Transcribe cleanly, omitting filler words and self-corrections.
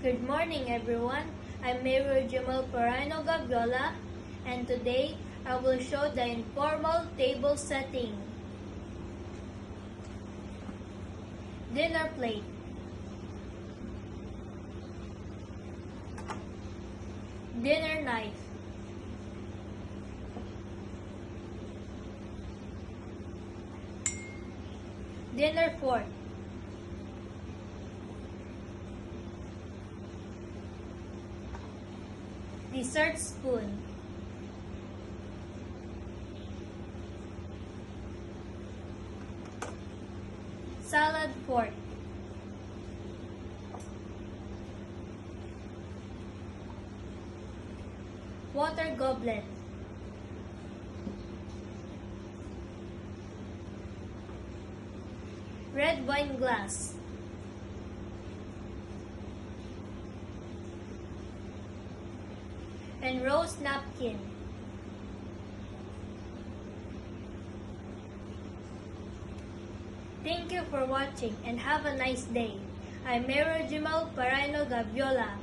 Good morning, everyone. I'm Mayor Jamal Parano Gaviola, and today I will show the informal table setting. Dinner plate. Dinner knife. Dinner fork. Dessert spoon. Salad fork. Water goblet. Red wine glass. And rose napkin. Thank you for watching and have a nice day. I'm Mayor Jamal Parano Gaviola.